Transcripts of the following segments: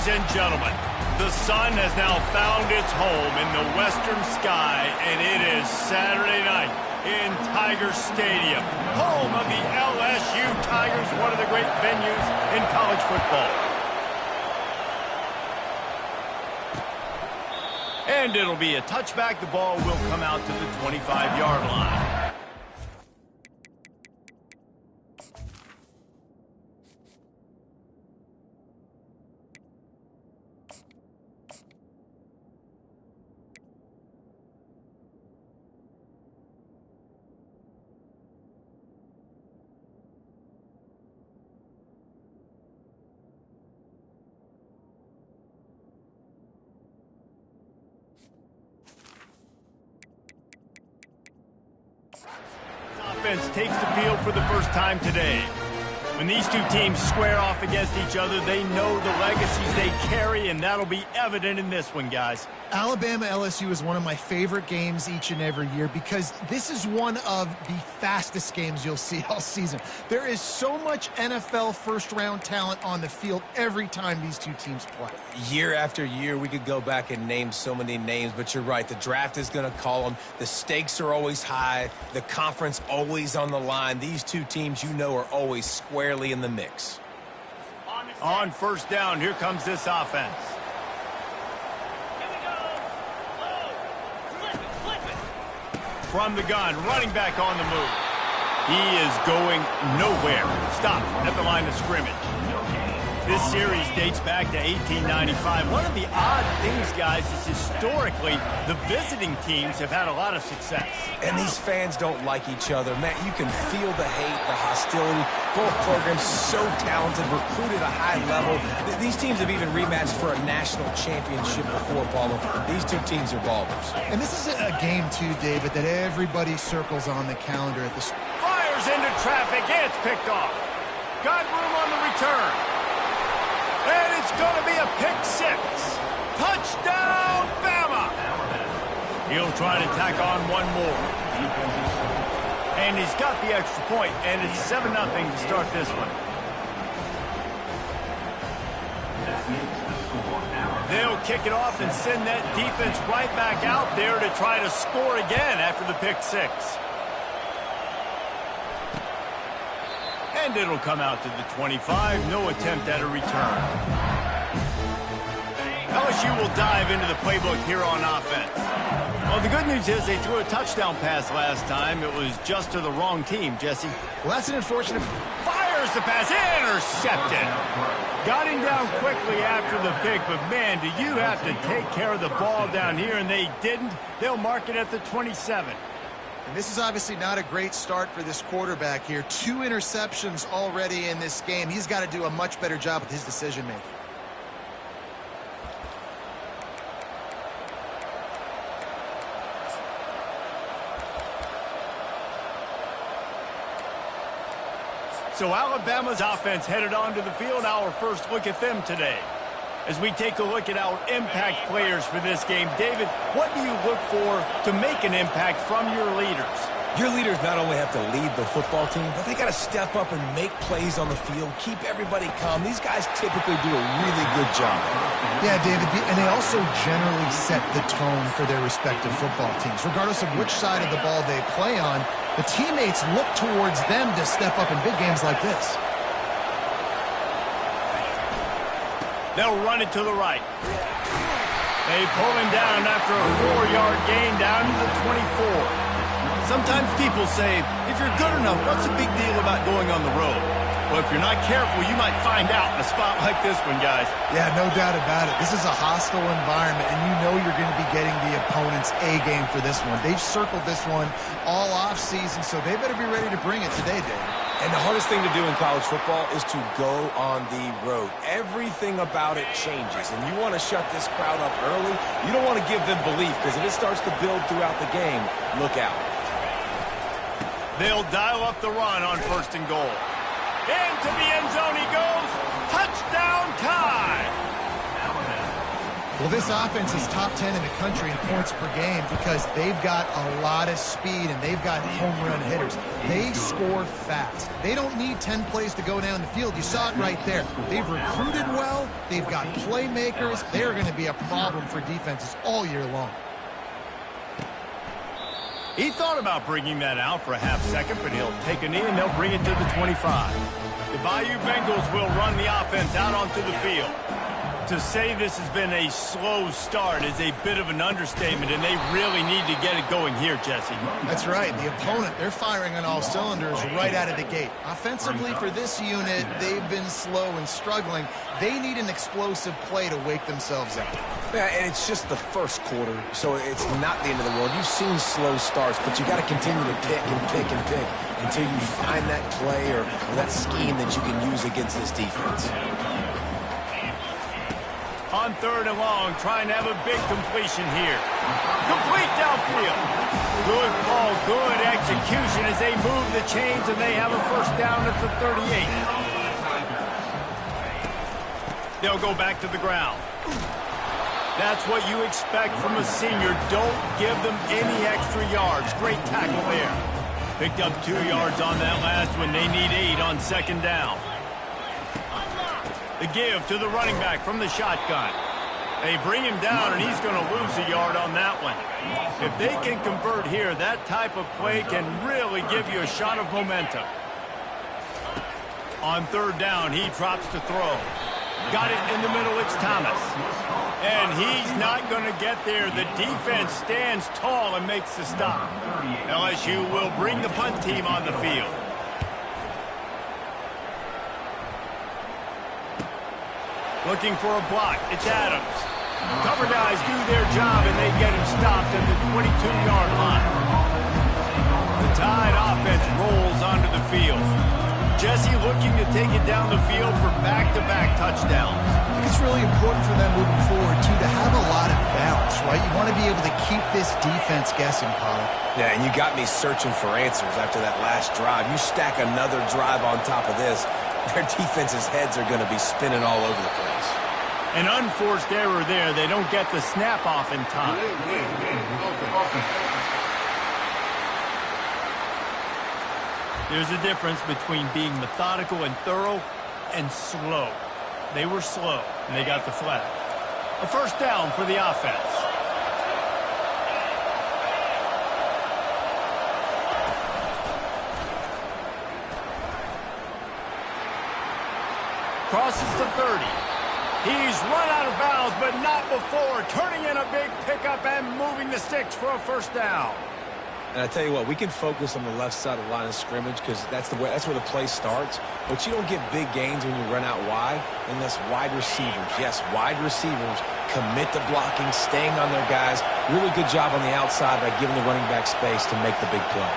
Ladies and gentlemen, the sun has now found its home in the western sky, and it is Saturday night in Tiger Stadium, home of the LSU Tigers, one of the great venues in college football. And it'll be a touchback. The ball will come out to the 25-yard line. Offense takes the field for the first time today. When these two teams square off against each other, they know the legacies they carry, and that'll be evident in this one, guys. Alabama-LSU is one of my favorite games each and every year because this is one of the fastest games you'll see all season. There is so much NFL first-round talent on the field every time these two teams play. Year after year, we could go back and name so many names, but you're right. The draft is going to call them. The stakes are always high. The conference always on the line. These two teams, you know, are always squarely in the mix. On first down, here comes this offense. From the gun, running back on the move. He is going nowhere. Stop at the line of scrimmage. This series dates back to 1895. One of the odd things, guys, is historically the visiting teams have had a lot of success. And these fans don't like each other. Matt, you can feel the hate, the hostility. Both programs so talented, recruited at a high level. These teams have even rematched for a national championship before, Palmer. These two teams are ballers. And this is a game, too, David, that everybody circles on the calendar at the... Fires into traffic, and it's picked off. Got room on the return. And it's going to be a pick six. Touchdown, Bama! He'll try to tack on one more. And he's got the extra point, and it's 7-0 to start this one. They'll kick it off and send that defense right back out there to try to score again after the pick six. And it'll come out to the 25. No attempt at a return. LSU will dive into the playbook here on offense. Well, the good news is they threw a touchdown pass last time. It was just to the wrong team, Jesse. Well, that's an unfortunate... Fires the pass. Intercepted. Got him down quickly after the pick, but, man, do you have to take care of the ball down here, and they didn't. They'll mark it at the 27. And this is obviously not a great start for this quarterback here. 2 interceptions already in this game. He's got to do a much better job with his decision-making. So Alabama's offense headed onto the field. Our first look at them today. As we take a look at our impact players for this game, David, what do you look for to make an impact from your leaders? Your leaders not only have to lead the football team, but they got to step up and make plays on the field, keep everybody calm. These guys typically do a really good job. Yeah, David, and they also generally set the tone for their respective football teams. Regardless of which side of the ball they play on, the teammates look towards them to step up in big games like this. They'll run it to the right. They pull him down after a 4-yard gain down to the 24. Sometimes people say, if you're good enough, what's the big deal about going on the road? Well, if you're not careful, you might find out in a spot like this one, guys. Yeah, no doubt about it. This is a hostile environment, and you know you're going to be getting the opponent's A game for this one. They've circled this one all offseason, so they better be ready to bring it today, Dave. And the hardest thing to do in college football is to go on the road. Everything about it changes, and you want to shut this crowd up early. You don't want to give them belief, because if it starts to build throughout the game, look out. They'll dial up the run on first and goal. Into the end zone he goes. Touchdown time. Well, this offense is top 10 in the country in points per game because they've got a lot of speed and they've got home run hitters. They score fast. They don't need 10 plays to go down the field. You saw it right there. They've recruited well. They've got playmakers. They're going to be a problem for defenses all year long. He thought about bringing that out for a half second, but he'll take a knee and they'll bring it to the 25. The Bayou Bengals will run the offense out onto the field. To say this has been a slow start is a bit of an understatement, and they really need to get it going here, Jesse. That's right. The opponent, they're firing on all cylinders right out of the gate. Offensively, for this unit, they've been slow and struggling. They need an explosive play to wake themselves up. Yeah, and it's just the first quarter, so it's not the end of the world. You've seen slow starts, but you got to continue to pick and pick and pick until you find that play or that scheme that you can use against this defense. On 3rd and long, trying to have a big completion here. Complete downfield. Good ball, good execution as they move the chains and they have a first down at the 38. They'll go back to the ground. That's what you expect from a senior. Don't give them any extra yards. Great tackle there. Picked up 2 yards on that last one. They need 8 on 2nd down. The give to the running back from the shotgun. They bring him down, and he's going to lose a yard on that one. If they can convert here, that type of play can really give you a shot of momentum. On 3rd down, he drops to throw. Got it in the middle, it's Thomas. And he's not going to get there. The defense stands tall and makes the stop. LSU will bring the punt team on the field. Looking for a block. It's Adams. Cover guys do their job, and they get him stopped at the 22-yard line. The Tide offense rolls onto the field. Jesse looking to take it down the field for back-to-back touchdowns. I think it's really important for them moving forward, too, to have a lot of balance, right? You want to be able to keep this defense guessing, Pollock. Yeah, and you got me searching for answers after that last drive. You stack another drive on top of this, their defense's heads are going to be spinning all over the place. An unforced error there. They don't get the snap off in time. There's a difference between being methodical and thorough and slow. They were slow, and they got the flag. A first down for the offense. Crosses the 30. He's run out of bounds, but not before. Turning in a big pickup and moving the sticks for a first down. And I tell you what, we can focus on the left side of the line of scrimmage because that's where the play starts. But you don't get big gains when you run out wide unless wide receivers, yes, wide receivers, commit to blocking, staying on their guys. Really good job on the outside by giving the running back space to make the big play.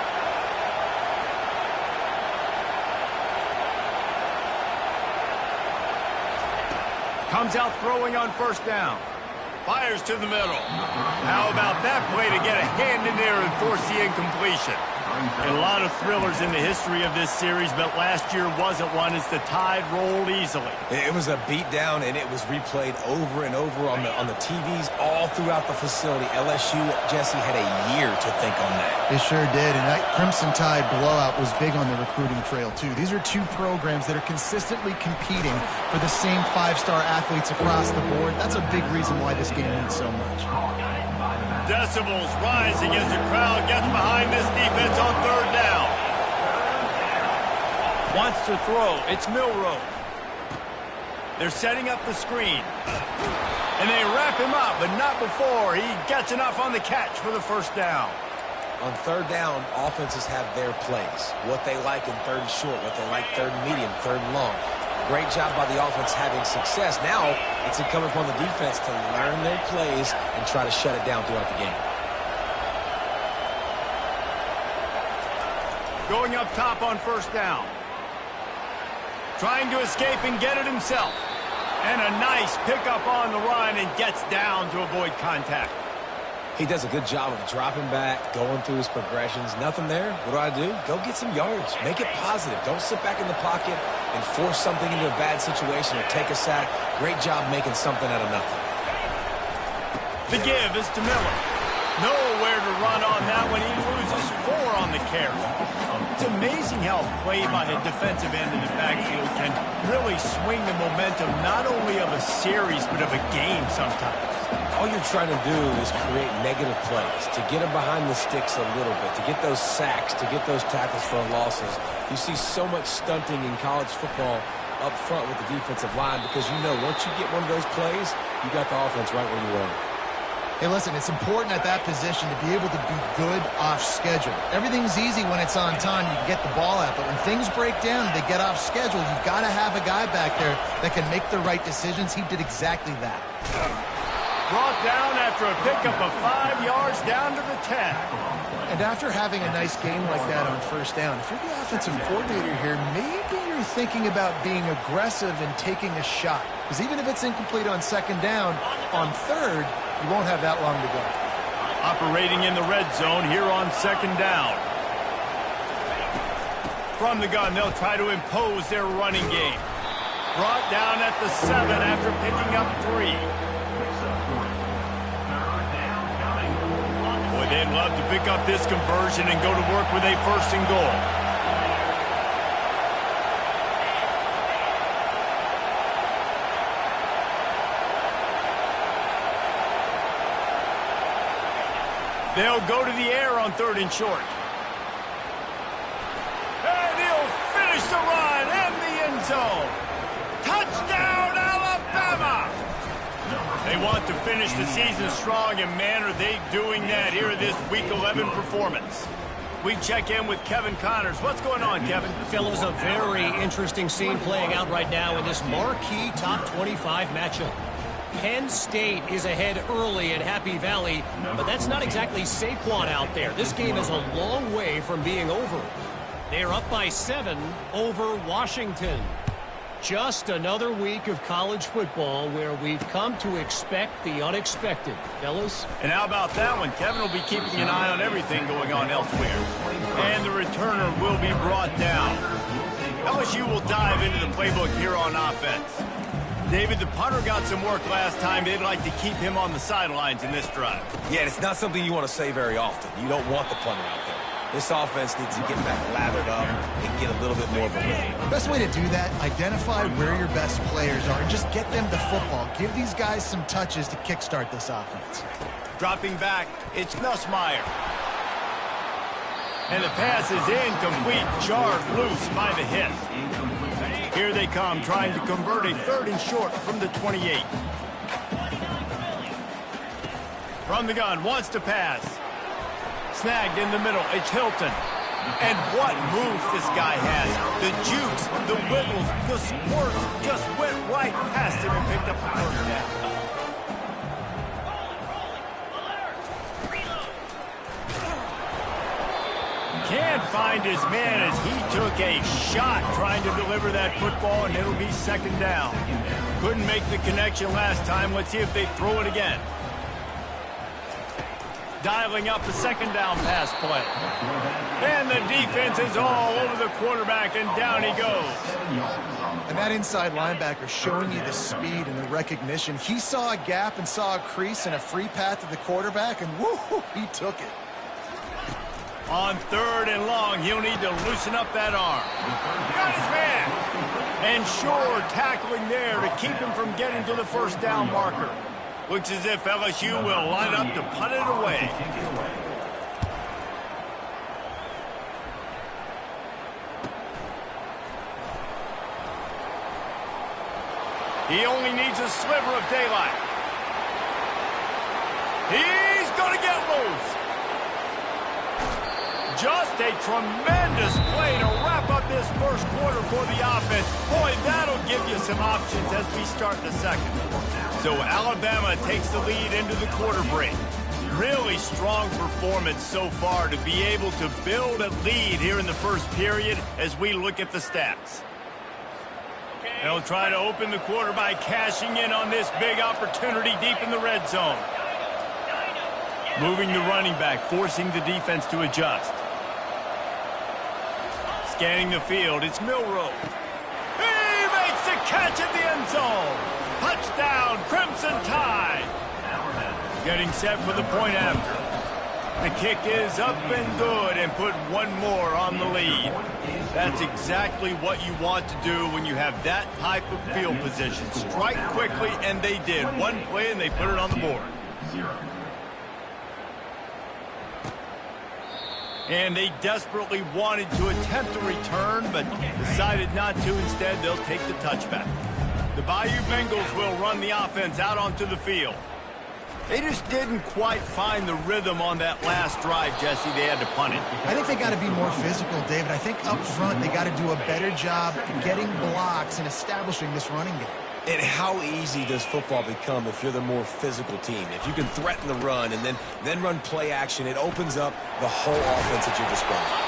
Comes out throwing on first down. Fires to the middle. How about that play to get a hand in there and force the incompletion? A lot of thrillers in the history of this series, but last year wasn't one as the Tide rolled easily. It was a beatdown, and it was replayed over and over on the TVs all throughout the facility. LSU, Jesse, had a year to think on that. They sure did, and that Crimson Tide blowout was big on the recruiting trail, too. These are two programs that are consistently competing for the same five-star athletes across the board. That's a big reason why this game means so much. Decibels rising as the crowd gets behind this defense on third down. Wants to throw. It's Milroe. They're setting up the screen. And they wrap him up, but not before he gets enough on the catch for the first down. On third down, offenses have their plays. What they like in third and short, what they like third and medium, third and long. Great job by the offense having success. Now it's incumbent upon the defense to learn their plays and try to shut it down throughout the game. Going up top on first down. Trying to escape and get it himself. And a nice pickup on the run and gets down to avoid contact. He does a good job of dropping back, going through his progressions. Nothing there. What do? Go get some yardage. Make it positive. Don't sit back in the pocket and force something into a bad situation or take a sack. Great job making something out of nothing. The give is to Miller. Nowhere to run on that one. He loses 4 on the carry. It's amazing how a play by the defensive end of the backfield can really swing the momentum not only of a series but of a game sometimes. All you're trying to do is create negative plays, to get them behind the sticks a little bit, to get those sacks, to get those tackles for losses. You see so much stunting in college football up front with the defensive line because you know once you get one of those plays, you got the offense right where you want it. Hey, listen, it's important at that position to be able to be good off schedule. Everything's easy when it's on time. You can get the ball out. But when things break down and they get off schedule, you've got to have a guy back there that can make the right decisions. He did exactly that. Brought down after a pickup of 5 yards down to the 10. And after having a nice game like that on first down, if you're the offensive coordinator here, maybe you're thinking about being aggressive and taking a shot. Because even if it's incomplete on second down, on third, you won't have that long to go. Operating in the red zone here on second down. From the gun, they'll try to impose their running game. Brought down at the 7 after picking up 3. Boy, they'd love to pick up this conversion and go to work with a 1st and goal. They'll go to the air on 3rd and short. And he'll finish the run in the end zone. Touchdown, Alabama! They want to finish the season strong, and man, are they doing that here in this Week 11 performance. We check in with Kevin Connors. What's going on, Kevin? Fellas, a very interesting scene playing out right now in this marquee top 25 matchup. Penn State is ahead early at Happy Valley, but that's not exactly Saquon out there. This game is a long way from being over. They're up by 7 over Washington. Just another week of college football where we've come to expect the unexpected, fellas. And how about that one? Kevin will be keeping an eye on everything going on elsewhere. And the returner will be brought down. LSU will dive into the playbook here on offense. David, the punter got some work last time. They'd like to keep him on the sidelines in this drive. Yeah, it's not something you want to say very often. You don't want the punter out there. This offense needs to get back lathered up and get a little bit more of a rhythm. The best way to do that, identify where your best players are and just get them the football. Give these guys some touches to kickstart this offense. Dropping back, it's Nussmeier. And the pass is incomplete, jarred loose by the hit. Here they come, trying to convert a 3rd and short from the 28. From the gun, wants to pass. Snagged in the middle, it's Hilton. And what moves this guy has. The jukes, the wiggles, the squirts just went right past him and picked up the 1st down. Can't find his man as he took a shot trying to deliver that football, and it'll be 2nd down. Couldn't make the connection last time. Let's see if they throw it again. Dialing up the 2nd down pass play. And the defense is all over the quarterback, and down he goes. And that inside linebacker showing you the speed and the recognition. He saw a gap and saw a crease and a free path to the quarterback, and woo, he took it. On 3rd and long, he'll need to loosen up that arm. Got his man. And sure, tackling there to keep him from getting to the 1st down marker. Looks as if LSU will line up to punt it away. He only needs a sliver of daylight. He's going to get loose. Just a tremendous play to wrap up this 1st quarter for the offense. Boy, that'll give you some options as we start the 2nd. So Alabama takes the lead into the quarter break. Really strong performance so far to be able to build a lead here in the 1st period as we look at the stats. They'll try to open the quarter by cashing in on this big opportunity deep in the red zone. Moving the running back, forcing the defense to adjust. Scanning the field, it's Milroe. He makes the catch at the end zone. Touchdown, Crimson Tide. Getting set for the point after. The kick is up and good and put one more on the lead. That's exactly what you want to do when you have that type of field position. Strike quickly, and they did. One play, and they put it on the board. And they desperately wanted to attempt a return, but decided not to. Instead, they'll take the touchback. The Bayou Bengals will run the offense out onto the field. They just didn't quite find the rhythm on that last drive, Jesse. They had to punt it. I think they got to be more physical, David. I think up front they got to do a better job getting blocks and establishing this running game. And how easy does football become if you're the more physical team? If you can threaten the run and then run play action, it opens up the whole offense at your disposal.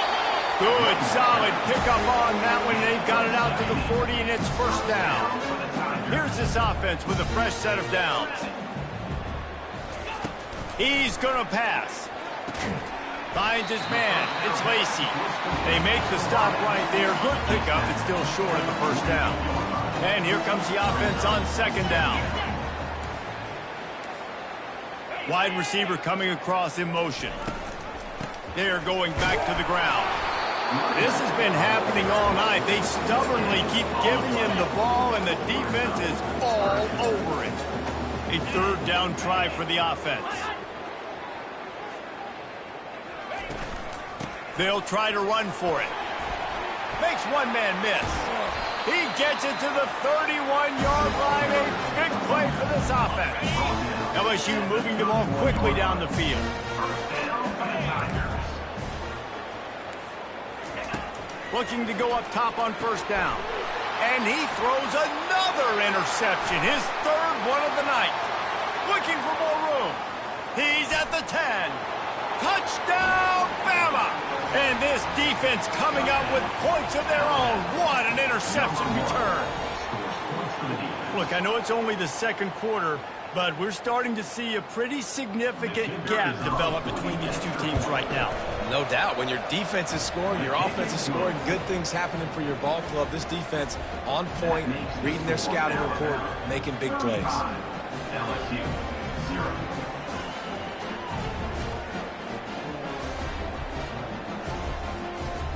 Good, solid pickup on that one. They've got it out to the 40, and it's first down. Here's this offense with a fresh set of downs. He's going to pass. Finds his man. It's Lacy. They make the stop right there. Good pickup. It's still short of the first down. And here comes the offense on second down. Wide receiver coming across in motion. They're going back to the ground. This has been happening all night. They stubbornly keep giving him the ball, and the defense is all over it. A third down try for the offense. They'll try to run for it. Makes one man miss. He gets it to the 31-yard line. A big play for this offense. LSU moving the ball quickly down the field. Looking to go up top on first down. And he throws another interception. His third one of the night. Looking for more room. He's at the 10. Touchdown, Bama! And this defense coming up with points of their own. What an interception return. Look, I know it's only the second quarter, but we're starting to see a pretty significant gap develop between these two teams right now. No doubt. When your defense is scoring, your offense is scoring, good things happening for your ball club. This defense on point, reading their scouting report, making big plays. LSU 0.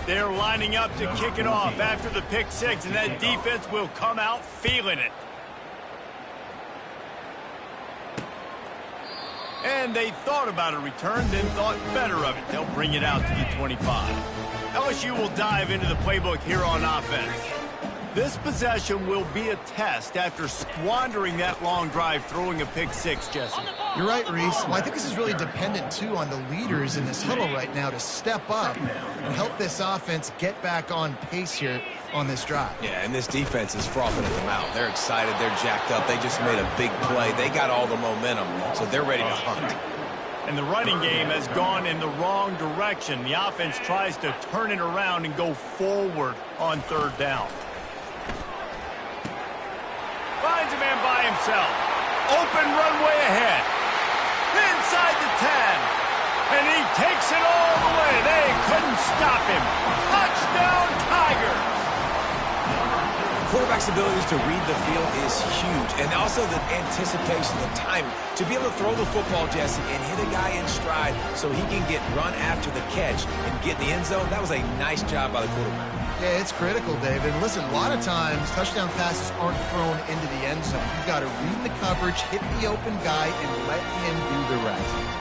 They're lining up to kick it off after the pick six, and that defense will come out feeling it. And they thought about a return, then thought better of it. They'll bring it out to the 25. LSU will dive into the playbook here on offense. This possession will be a test after squandering that long drive, throwing a pick six, Jesse. You're right, Reese. Well, I think this is really dependent, too, on the leaders in this huddle right now to step up and help this offense get back on pace here on this drive. Yeah, and this defense is frothing at the mouth. They're excited. They're jacked up. They just made a big play. They got all the momentum, so they're ready to hunt. And the running game has gone in the wrong direction. The offense tries to turn it around and go forward on third down. Finds a man by himself. Open runway ahead. Inside the 10. And he takes it all the way. They couldn't stop him. Touchdown, Tigers. Quarterback's abilities to read the field is huge. And also the anticipation, the timing. To be able to throw the football, Jesse, and hit a guy in stride so he can get run after the catch and get in the end zone, that was a nice job by the quarterback. Yeah, it's critical, David. Listen, a lot of times touchdown passes aren't thrown into the end zone. You've got to read the coverage, hit the open guy, and let him do the rest.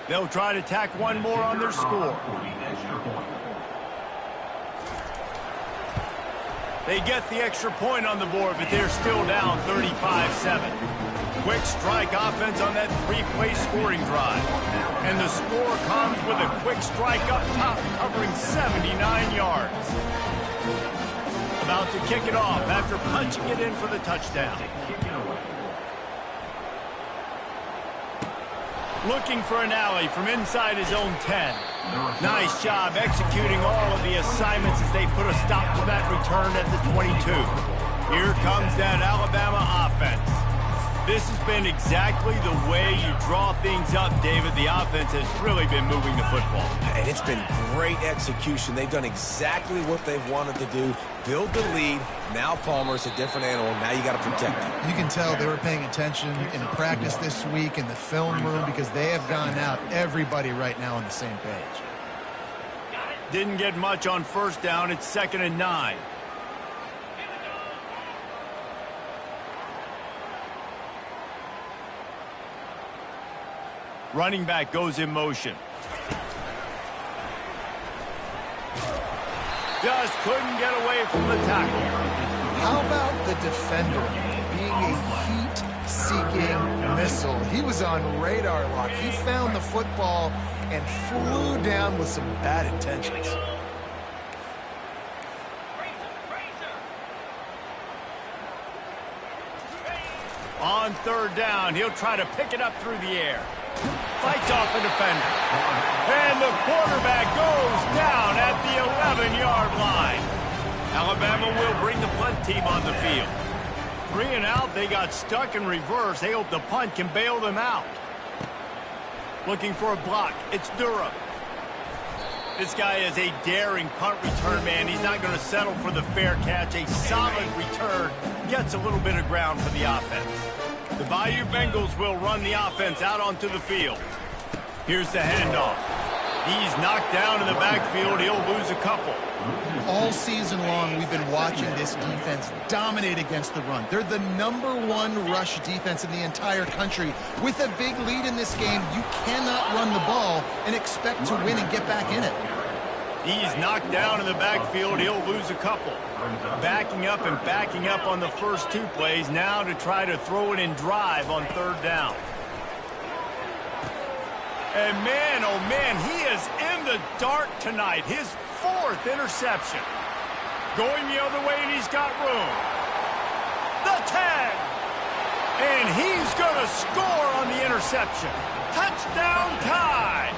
They'll try to tack one more on their score. They get the extra point on the board, but they're still down 35-7. Quick strike offense on that three-play scoring drive. And the score comes with a quick strike up top, covering 79 yards. About to kick it off after punching it in for the touchdown. Looking for an alley from inside his own 10. Nice job executing all of the assignments as they put a stop to that return at the 22. Here comes that Alabama offense. This has been exactly the way you draw things up, David. The offense has really been moving the football. And it's been great execution. They've done exactly what they've wanted to do. Build the lead. Now Palmer's a different animal. Now you got to protect him. You can tell they were paying attention in practice this week in the film room because they have gone out, everybody right now on the same page. Didn't get much on first down. It's 2nd and 9. Running back goes in motion. Just couldn't get away from the tackle. How about the defender being a heat-seeking missile? He was on radar lock. He found the football and flew down with some bad intentions. On 3rd down, he'll try to pick it up through the air. Fights off a defender. And the quarterback goes down at the 11-yard line. Alabama will bring the punt team on the field. 3 and out, they got stuck in reverse. They hope the punt can bail them out. Looking for a block. It's Durham. This guy is a daring punt return man. He's not going to settle for the fair catch. A solid return. Gets a little bit of ground for the offense. The Bayou Bengals will run the offense out onto the field. Here's the handoff. He's knocked down in the backfield. He'll lose a couple. All season long, we've been watching this defense dominate against the run. They're the #1 rush defense in the entire country. With a big lead in this game, you cannot run the ball and expect to win and get back in it. He's knocked down in the backfield. He'll lose a couple. Backing up and backing up on the first 2 plays. Now to try to throw it in drive on 3rd down. And man, oh man, he is in the dark tonight. His 4th interception. Going the other way, and he's got room. The tag. And he's going to score on the interception. Touchdown tie.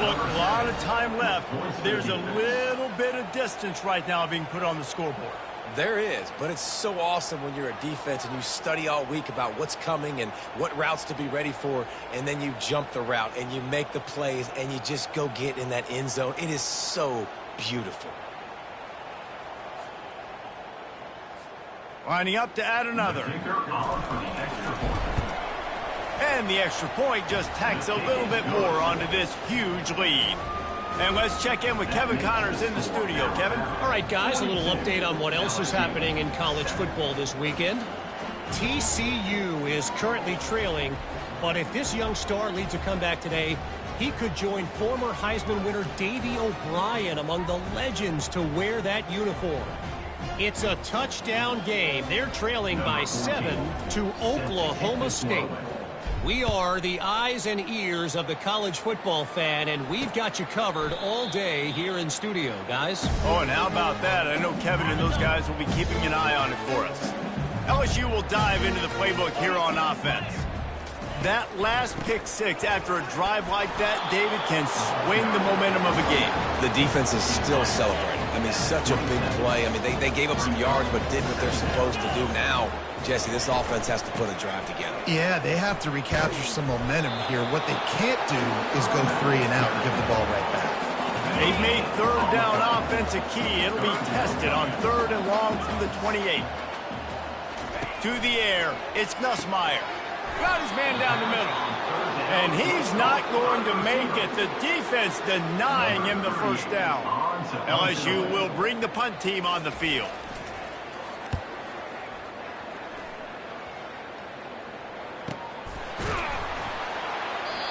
Look, a lot of time left. There's a little bit of distance right now being put on the scoreboard. There is, but it's so awesome when you're a defense and you study all week about what's coming and what routes to be ready for, and then you jump the route and you make the plays and you just go get in that end zone. It is so beautiful. Lining up to add another. And the extra point just tacks a little bit more onto this huge lead. And let's check in with Kevin Connors in the studio. Kevin? All right, guys, a little update on what else is happening in college football this weekend. TCU is currently trailing, but if this young star leads a comeback today, he could join former Heisman winner Davey O'Brien among the legends to wear that uniform. It's a touchdown game. They're trailing by 7 to Oklahoma State. We are the eyes and ears of the college football fan, and we've got you covered all day here in studio, guys. Oh, and how about that? I know Kevin and those guys will be keeping an eye on it for us. LSU will dive into the playbook here on offense. That last pick 6 after a drive like that, David, can swing the momentum of a game. The defense is still celebrating. I mean, such a big play. I mean, they gave up some yards but did what they're supposed to do. Now, Jesse, this offense has to put a drive together. Yeah, they have to recapture some momentum here. What they can't do is go 3 and out and give the ball right back. They've made 3rd down offense a key. It'll be tested on 3rd and long from the 28. To the air, it's Nussmeier. Got his man down the middle. And he's not going to make it. The defense denying him the first down. LSU will bring the punt team on the field.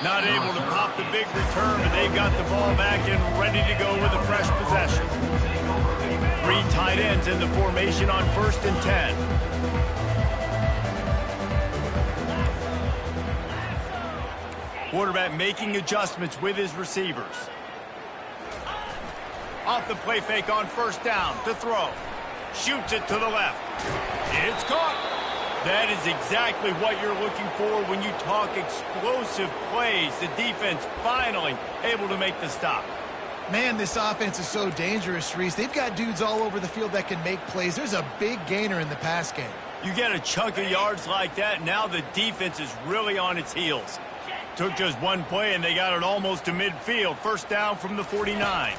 Not able to pop the big return, but they've got the ball back and ready to go with a fresh possession. 3 tight ends in the formation on 1st and 10. Quarterback making adjustments with his receivers. Off the play fake on 1st down to throw. Shoots it to the left. It's caught. That is exactly what you're looking for when you talk explosive plays. The defense finally able to make the stop. Man, this offense is so dangerous, Reese. They've got dudes all over the field that can make plays. There's a big gainer in the pass game. You get a chunk of yards like that, now the defense is really on its heels. Took just one play, and they got it almost to midfield. First down from the 49.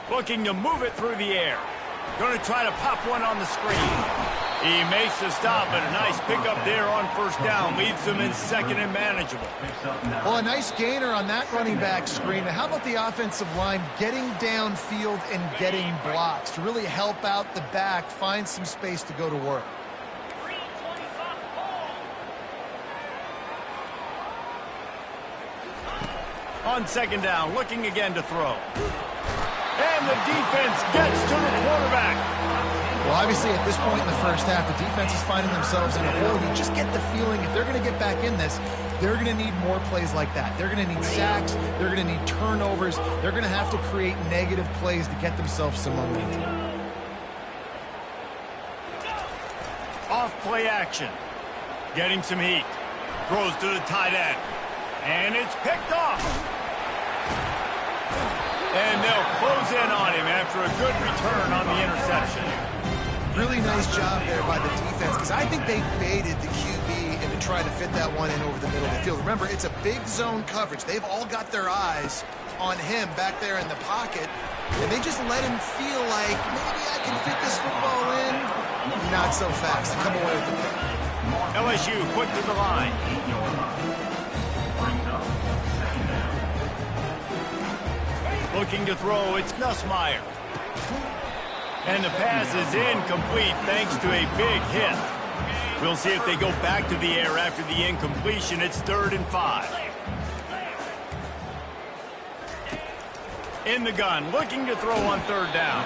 Looking to move it through the air. Going to try to pop one on the screen. He makes the stop, but a nice pickup there on first down. Leaves them in second and manageable. Well, a nice gainer on that running back screen. How about the offensive line getting downfield and getting blocks to really help out the back, find some space to go to work? On second down, looking again to throw. And the defense gets to the quarterback. Well, obviously, at this point in the first half, the defense is finding themselves in a hole. You just get the feeling if they're going to get back in this, they're going to need more plays like that. They're going to need sacks. They're going to need turnovers. They're going to have to create negative plays to get themselves some momentum. Off play action. Getting some heat. Throws to the tight end. And it's picked off. And they'll close in on him after a good return on the interception. Really nice job there by the defense, because I think they baited the QB into trying to fit that one in over the middle of the field. Remember, it's a big zone coverage. They've all got their eyes on him back there in the pocket, and they just let him feel like, maybe I can fit this football in. Not so fast. Come away with the pick. LSU quick to the line. Looking to throw, it's Nussmeier. And the pass is incomplete thanks to a big hit. We'll see if they go back to the air after the incompletion. It's 3rd and 5. In the gun, looking to throw on 3rd down.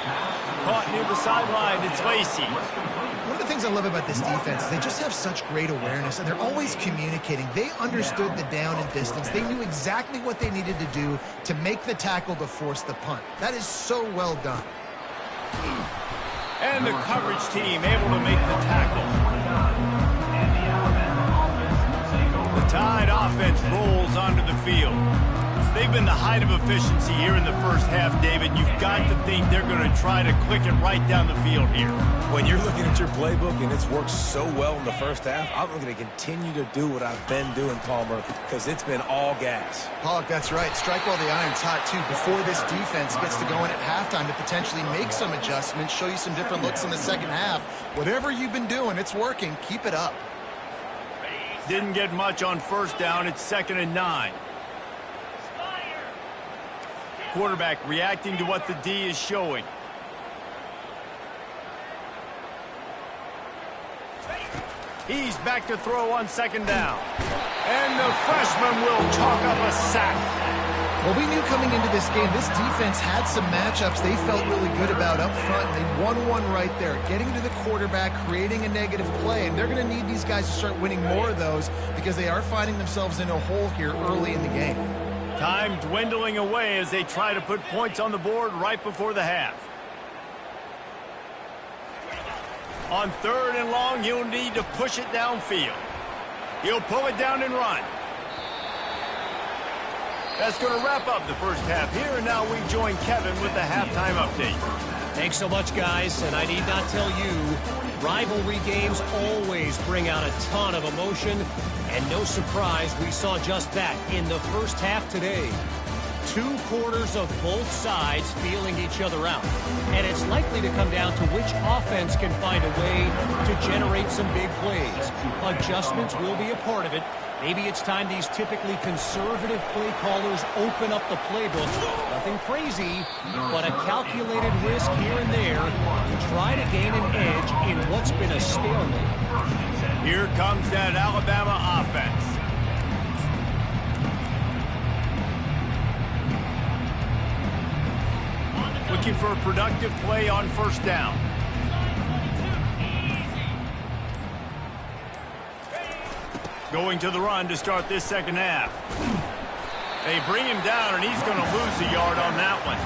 Caught near the sideline, it's Lacey. One of the things I love about this defense is they just have such great awareness, and they're always communicating. They understood the down and distance. They knew exactly what they needed to do to make the tackle to force the punt. That is so well done. And the coverage team able to make the tackle. The Tide offense rolls onto the field. They've been the height of efficiency here in the first half, David. You've got to think they're going to try to click it right down the field here. When you're looking at your playbook and it's worked so well in the first half, I'm going to continue to do what I've been doing, Palmer, because it's been all gas. Pollock, that's right. Strike while the iron's hot, too, before this defense gets to go in at halftime to potentially make some adjustments, show you some different looks in the second half. Whatever you've been doing, it's working. Keep it up. Didn't get much on first down. It's 2nd and 9. Quarterback reacting to what the D is showing. He's back to throw on 2nd down. And the freshman will chalk up a sack. Well, we knew coming into this game, this defense had some matchups they felt really good about up front. They won one right there, getting to the quarterback, creating a negative play. And they're going to need these guys to start winning more of those because they are finding themselves in a hole here early in the game. Time dwindling away as they try to put points on the board right before the half. On 3rd and long, he'll need to push it downfield. He'll pull it down and run. That's going to wrap up the first half here, and now we join Kevin with the halftime update. Thanks so much, guys, and I need not tell you, rivalry games always bring out a ton of emotion, and no surprise we saw just that in the first half today. 2 quarters of both sides feeling each other out, and it's likely to come down to which offense can find a way to generate some big plays. Adjustments will be a part of it. Maybe it's time these typically conservative play callers open up the playbook. Nothing crazy, but a calculated risk here and there to try to gain an edge in what's been a stalemate. Here comes that Alabama offense. Looking for a productive play on first down. Going to the run to start this second half. They bring him down, and he's going to lose a yard on that one.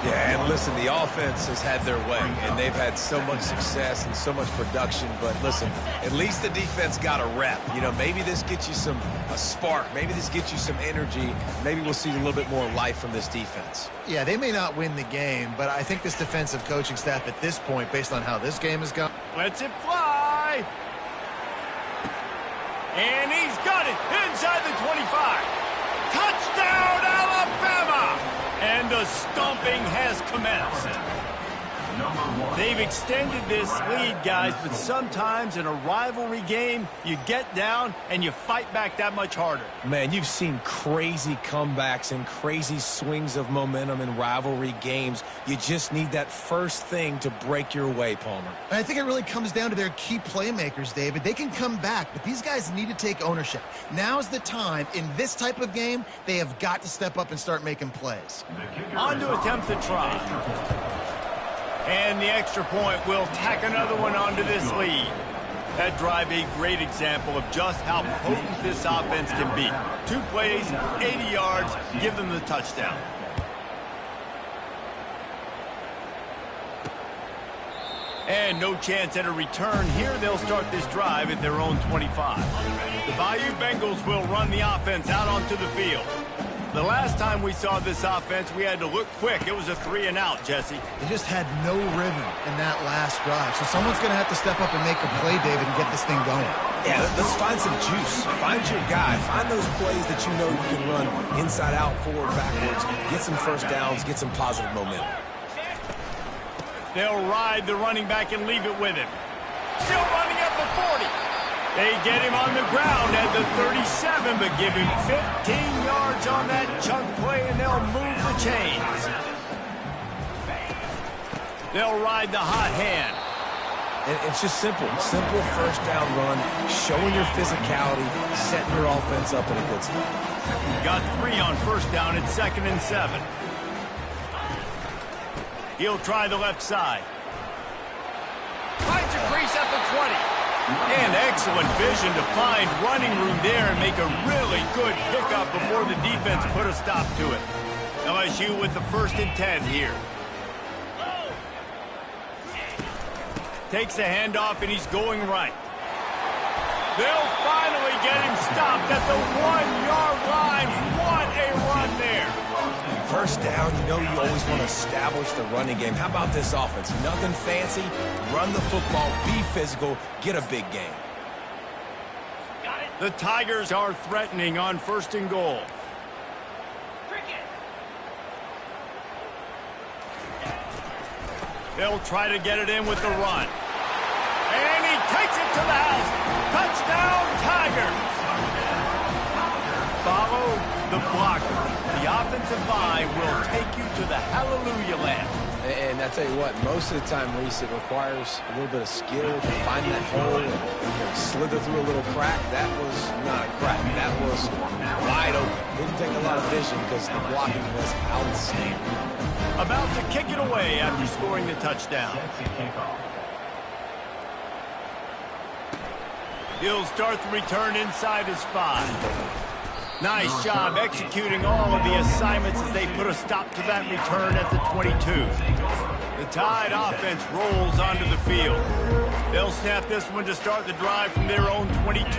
Yeah, Yeah, and listen, the offense has had their way, and they've had so much success and so much production. But listen, at least the defense got a rep. You know, maybe this gets you a spark. Maybe this gets you some energy. Maybe we'll see a little bit more life from this defense. Yeah, they may not win the game, but I think this defensive coaching staff at this point, based on how this game has gone. Lets it fly. And he's got it inside the 25. Touchdown, Alabama! And the stomping has commenced. They've extended this lead, guys, but sometimes in a rivalry game, you get down and you fight back that much harder. Man, you've seen crazy comebacks and crazy swings of momentum in rivalry games. You just need that first thing to break your way, Palmer. And I think it really comes down to their key playmakers, David. They can come back, but these guys need to take ownership. Now's the time. In this type of game, they have got to step up and start making plays. On to attempt the try. And the extra point will tack another one onto this lead. That drive a great example of just how potent this offense can be. 2 plays, 80 yards, give them the touchdown. And no chance at a return here. They'll start this drive at their own 25. The Bayou Bengals will run the offense out onto the field. The last time we saw this offense, we had to look quick. It was a 3-and-out, Jesse. They just had no rhythm in that last drive. So someone's going to have to step up and make a play, David, and get this thing going. Yeah, let's find some juice. Find your guy. Find those plays that you know you can run inside out, forward, backwards. Get some first downs. Get some positive momentum. They'll ride the running back and leave it with him. Still running at the 40. They get him on the ground at the 37, but give him 15 yards on that chunk play, and they'll move the chains. They'll ride the hot hand. And it's just simple. Simple first down run, showing your physicality, setting your offense up in a good spot. Got 3 on first down at 2nd and 7. He'll try the left side. Finds a crease at the 20. And excellent vision to find running room there and make a really good pickup before the defense put a stop to it. LSU with the 1st and 10 here. Takes the handoff and he's going right. They'll finally get him stopped at the 1-yard line. What a run there. First down, you know you always want to establish the running game. How about this offense? Nothing fancy. Run the football, be physical, get a big gain. The Tigers are threatening on 1st and goal. They'll try to get it in with the run. And he takes it to the house. Touchdown, Tigers. Follow the blocker. The offensive line will take you to the hallelujah land. And I tell you what, most of the time, Reese, it requires a little bit of skill to find that hole and slither through a little crack. That was not a crack. That was wide open. Didn't take a lot of vision because the blocking was outstanding. About to kick it away after scoring the touchdown. He'll start the return inside his 5. Nice job executing all of the assignments as they put a stop to that return at the 22. The Tide offense rolls onto the field. They'll snap this one to start the drive from their own 22.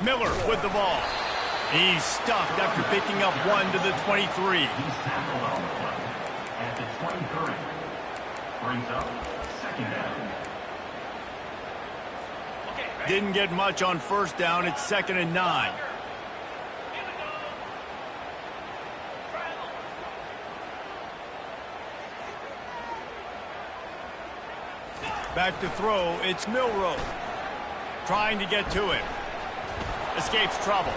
Miller with the ball. He's stuffed after picking up 1 to the 23. At the 23. Brings up 2nd down. Didn't get much on first down. It's 2nd and 9. Back to throw. It's Milroe. Trying to get to it. Escapes trouble.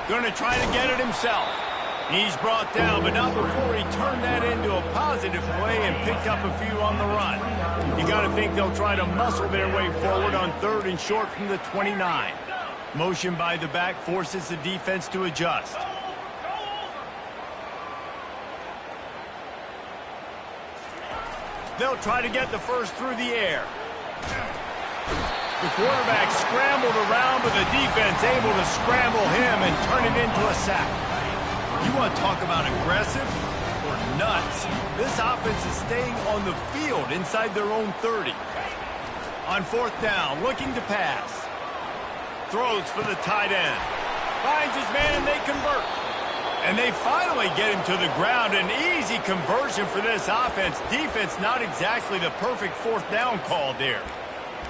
Going to try to get it himself. He's brought down, but not before he turned that into a positive play and picked up a few on the run. You got to think they'll try to muscle their way forward on 3rd and short from the 29. Motion by the back forces the defense to adjust. They'll try to get the first through the air. The quarterback scrambled around, but the defense able to scramble him and turn it into a sack. You want to talk about aggressive or nuts? This offense is staying on the field inside their own 30. On fourth down, looking to pass. Throws for the tight end. Finds his man and they convert. And they finally get him to the ground. An easy conversion for this offense. Defense, not exactly the perfect fourth down call there.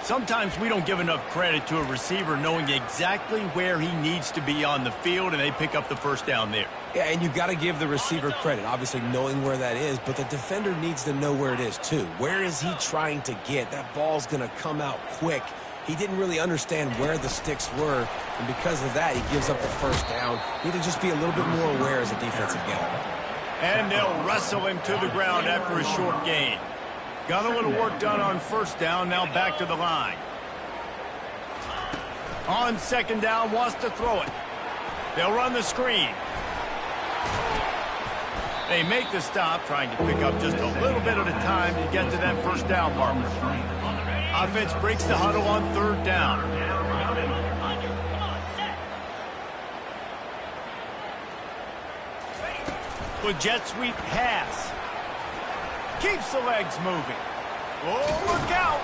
Sometimes we don't give enough credit to a receiver knowing exactly where he needs to be on the field, and they pick up the first down there. Yeah, and you got to give the receiver credit, obviously knowing where that is, but the defender needs to know where it is too. Where is he trying to get? That ball's going to come out quick. He didn't really understand where the sticks were, and because of that, he gives up the first down. Need to just be a little bit more aware as a defensive guy. And they'll wrestle him to the ground after a short gain. Got a little work done on first down, now back to the line. On second down, wants to throw it. They'll run the screen. They make the stop, trying to pick up just a little bit at a time to get to that first down marker. Offense breaks the huddle on third down. With jet sweep pass. Keeps the legs moving. Oh, look out!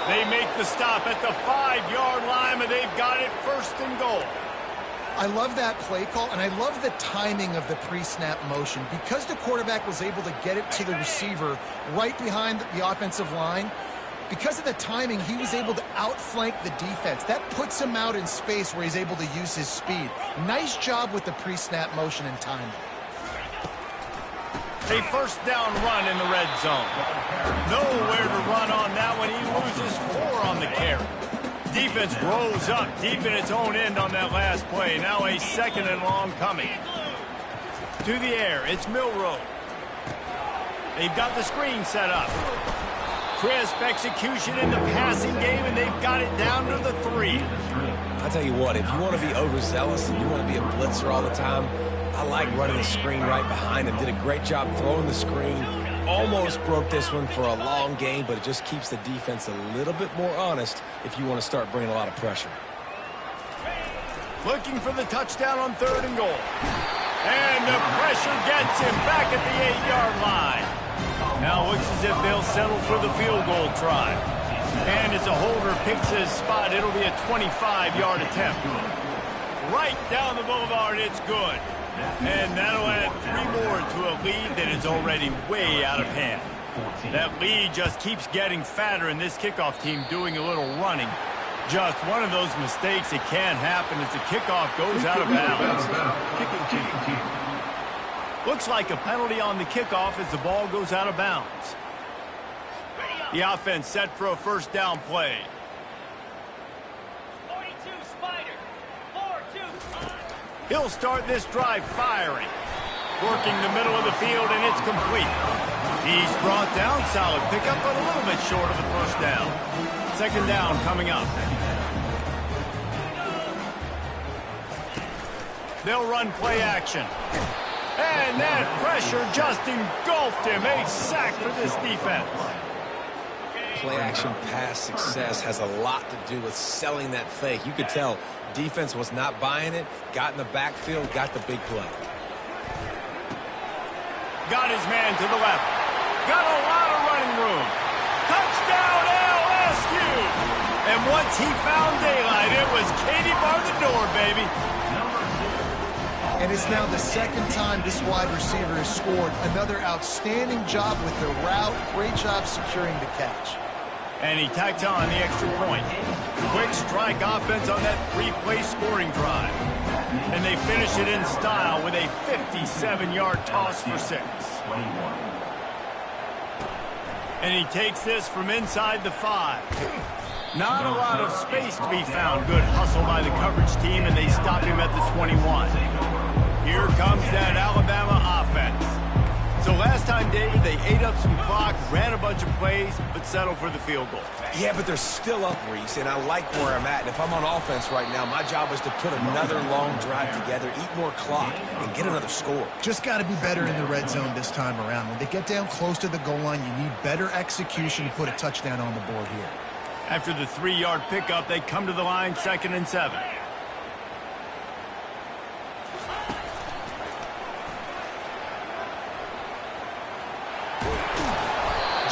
They make the stop at the 5-yard line, and they've got it first and goal. I love that play call, and I love the timing of the pre-snap motion. Because the quarterback was able to get it to the receiver right behind the offensive line, because of the timing, he was able to outflank the defense. That puts him out in space where he's able to use his speed. Nice job with the pre-snap motion and timing. A first down run in the red zone. Nowhere to run on that one. He loses 4 on the carry. Defense rolls up deep in its own end on that last play. Now a second and long coming. To the air, it's Milroe. They've got the screen set up. Crisp execution in the passing game, and they've got it down to the 3. I'll tell you what, if you want to be overzealous and you want to be a blitzer all the time, I like running the screen right behind him. Did a great job throwing the screen. Almost broke this one for a long game, but it just keeps the defense a little bit more honest if you want to start bringing a lot of pressure. Looking for the touchdown on third and goal. And the pressure gets him back at the 8-yard line. Now looks as if they'll settle for the field goal try. And as a holder picks his spot, it'll be a 25-yard attempt. Right down the boulevard, it's good. And that'll add 3 more to a lead that is already way out of hand. That lead just keeps getting fatter, and this kickoff team doing a little running. Just one of those mistakes that can happen as the kickoff goes out of bounds. Looks like a penalty on the kickoff as the ball goes out of bounds. The offense set for a first down play. He'll start this drive firing. Working the middle of the field, and it's complete. He's brought down, solid pickup, but a little bit short of the first down. Second down coming up. They'll run play action. And that pressure just engulfed him. A sack for this defense. Play action pass success has a lot to do with selling that fake. You could tell defense was not buying it, got in the backfield, got the big play. Got his man to the left. Got a lot of running room. Touchdown LSU! And once he found daylight, it was Katie bar the door, baby. And it's now the second time this wide receiver has scored. Another outstanding job with the route. Great job securing the catch. And he tacks on the extra point. Quick strike offense on that 3-play scoring drive. And they finish it in style with a 57-yard toss for 6. And he takes this from inside the 5. Not a lot of space to be found. Good hustle by the coverage team, and they stop him at the 21. Here comes that Alabama offense. So last time, David, they ate up some clock, ran a bunch of plays, but settled for the field goal. Yeah, but they're still up, Reese, and I like where I'm at. And if I'm on offense right now, my job is to put another long drive together, eat more clock, and get another score. Just got to be better in the red zone this time around. When they get down close to the goal line, you need better execution to put a touchdown on the board here. After the 3-yard pickup, they come to the line, 2nd and 7.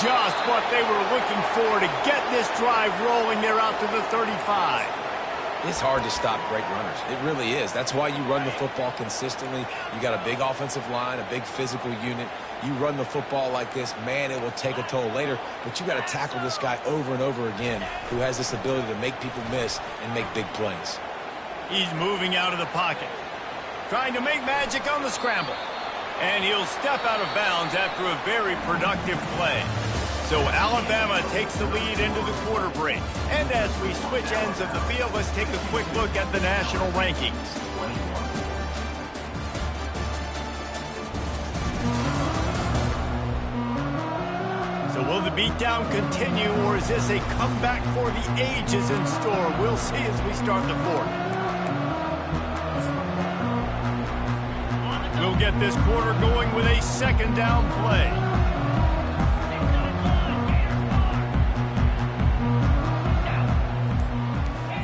just what they were looking for to get this drive rolling there out to the 35. It's hard to stop great runners. It really is. That's why you run the football consistently. You got a big offensive line, a big physical unit. You run the football like this, man, it will take a toll later. But you got to tackle this guy over and over again who has this ability to make people miss and make big plays. He's moving out of the pocket, trying to make magic on the scramble. And he'll step out of bounds after a very productive play. So Alabama takes the lead into the quarter break. And as we switch ends of the field, let's take a quick look at the national rankings. So will the beatdown continue, or is this a comeback for the ages in store? We'll see as we start the fourth. We'll get this quarter going with a second down play.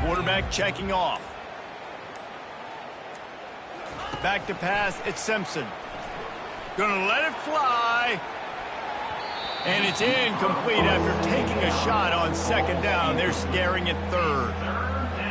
Quarterback checking off. Back to pass, it's Simpson. Gonna let it fly. And it's incomplete after taking a shot on second down. They're staring at third.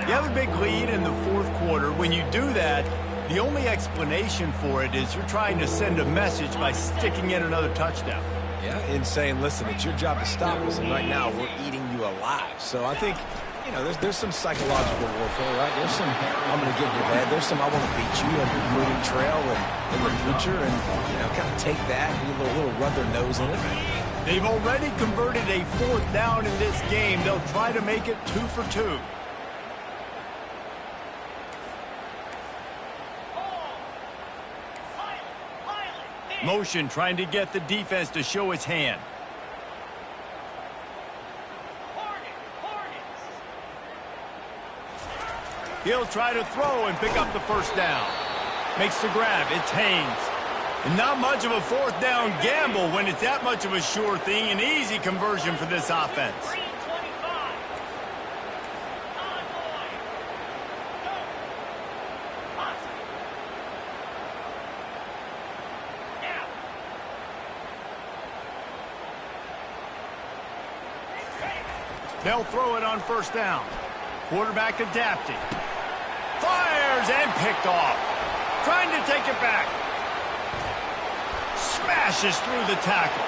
You have a big lead in the fourth quarter. When you do that, the only explanation for it is you're trying to send a message by sticking in another touchdown. Yeah, in saying, listen, it's your job to stop us, and right now we're eating you alive. So I think, you know, there's some psychological warfare, right? There's some, I'm going to get in your head. There's some, I want to beat you on your recruiting trail and in the future, and, you know, kind of take that and a little rub their nose in it. They've already converted a fourth down in this game. They'll try to make it 2 for 2. Motion trying to get the defense to show its hand. He'll try to throw and pick up the first down. Makes the grab. It's Haynes. And not much of a fourth down gamble when it's that much of a sure thing. An easy conversion for this offense. They'll throw it on first down. Quarterback adapting. Fires and picked off. Trying to take it back. Smashes through the tackle.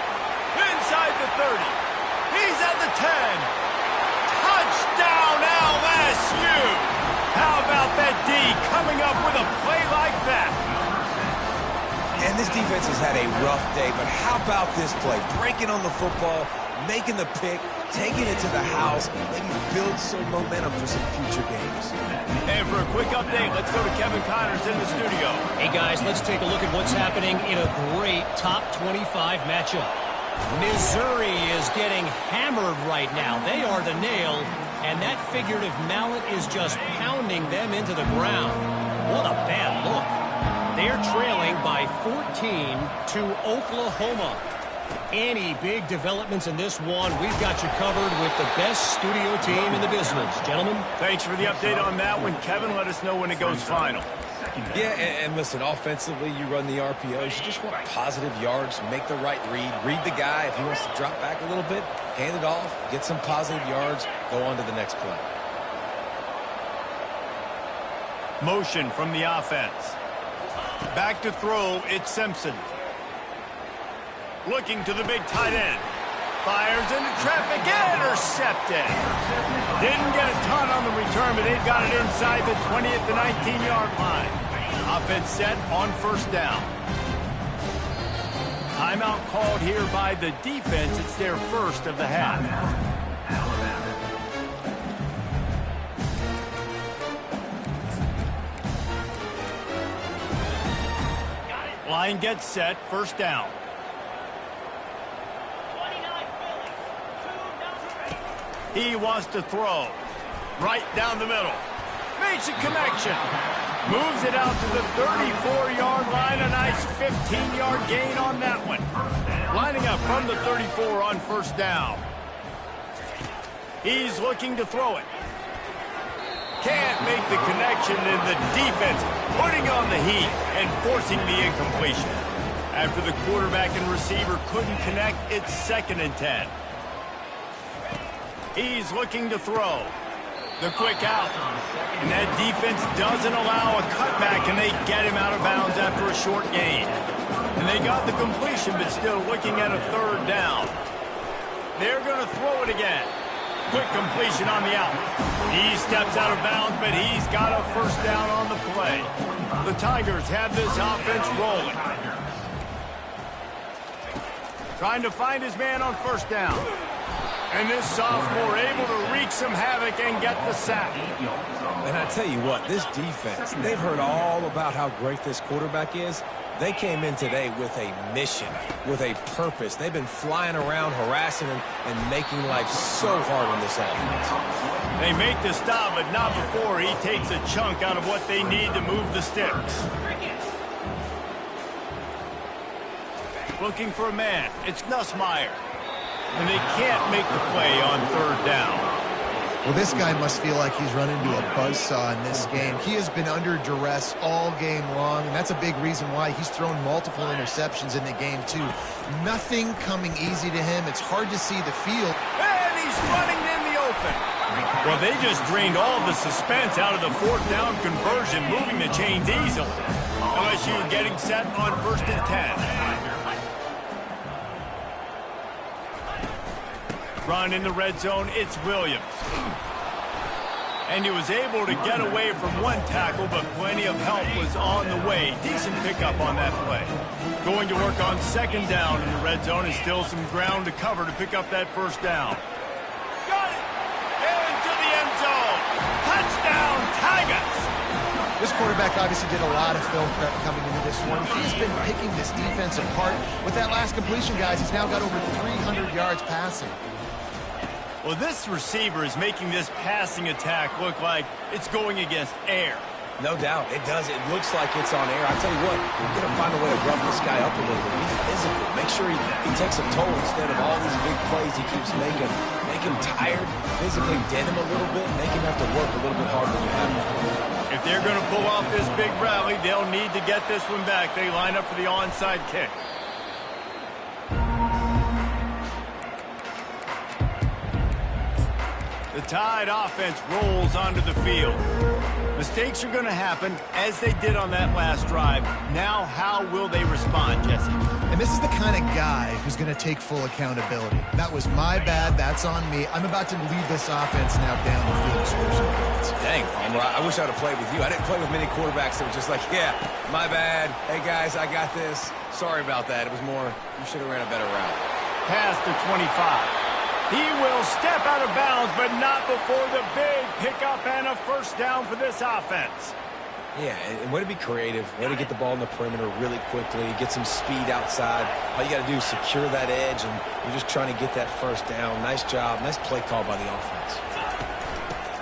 Inside the 30. He's at the 10. Touchdown LSU. How about that D coming up with a play like that? And this defense has had a rough day, but how about this play? Breaking on the football, making the pick, taking it to the house, maybe build some momentum for some future games. And for a quick update, let's go to Kevin Connors in the studio. Hey, guys, let's take a look at what's happening in a great top 25 matchup. Missouri is getting hammered right now. They are the nail, and that figurative mallet is just pounding them into the ground. What a bad look. They're trailing by 14 to Oklahoma. Any big developments in this one, we've got you covered with the best studio team in the business. Gentlemen. Thanks for the update on that one. Kevin, let us know when it goes final. Yeah, and listen, offensively, you run the RPOs. You just want positive yards, make the right read the guy. If he wants to drop back a little bit, hand it off, get some positive yards, go on to the next play. Motion from the offense. Back to throw, it's Simpson. Looking to the big tight end. Fires into traffic, intercepted. Didn't get a ton on the return, but they've got it inside the 20 at the 19-yard line. Offense set on first down. Timeout called here by the defense. It's their first of the half. Line gets set, first down. He wants to throw. Right down the middle. Makes a connection. Moves it out to the 34-yard line. A nice 15-yard gain on that one. Lining up from the 34 on first down. He's looking to throw it. Can't make the connection, and the defense putting on the heat and forcing the incompletion. After the quarterback and receiver couldn't connect, it's 2nd and 10. He's looking to throw. The quick out. And that defense doesn't allow a cutback, and they get him out of bounds after a short gain. And they got the completion, but still looking at a 3rd down. They're going to throw it again. Quick completion on the out. He steps out of bounds, but he's got a 1st down on the play. The Tigers have this offense rolling. Trying to find his man on 1st down. And this sophomore able to wreak some havoc and get the sack. And I tell you what, this defense, they've heard all about how great this quarterback is. They came in today with a mission, with a purpose. They've been flying around, harassing him, and making life so hard on this offense. They make the stop, but not before he takes a chunk out of what they need to move the sticks. Looking for a man. It's Nussmeier. And they can't make the play on 3rd down. Well, this guy must feel like he's run into a buzzsaw in this game. He has been under duress all game long, and that's a big reason why he's thrown multiple interceptions in the game, too. Nothing coming easy to him. It's hard to see the field. And he's running in the open. Well, they just drained all the suspense out of the 4th down conversion, moving the chains easily. LSU getting set on 1st and 10. Run in the red zone, it's Williams. And he was able to get away from one tackle, but plenty of help was on the way. Decent pickup on that play. Going to work on 2nd down in the red zone, and still some ground to cover to pick up that 1st down. Got it! Into the end zone. Touchdown, Tigers! This quarterback obviously did a lot of film prep coming into this one. He's been picking this defense apart. With that last completion, guys, he's now got over 300 yards passing. Well, this receiver is making this passing attack look like it's going against air. No doubt, it does. It looks like it's on air. I tell you what, we're going to find a way to rough this guy up a little bit. Be physical. Make sure he takes a toll instead of all these big plays he keeps making. Make him tired, physically dent him a little bit, make him have to work a little bit harder when you have him. If they're going to pull off this big rally, they'll need to get this one back. They line up for the onside kick. The Tide offense rolls onto the field. Mistakes are going to happen, as they did on that last drive. Now, how will they respond, Jesse? And this is the kind of guy who's going to take full accountability. That was my bad. That's on me. I'm about to lead this offense now down the field and score some points. Dang, Palmer, I wish I would have played with you. I didn't play with many quarterbacks that were just like, yeah, my bad. Hey, guys, I got this. Sorry about that. It was more, you should have ran a better route. Past the 25. He will step out of bounds, but not before the big pickup and a 1st down for this offense. Yeah, and way to be creative, way to get the ball in the perimeter really quickly, get some speed outside. All you got to do is secure that edge, and you're just trying to get that 1st down. Nice job. Nice play call by the offense.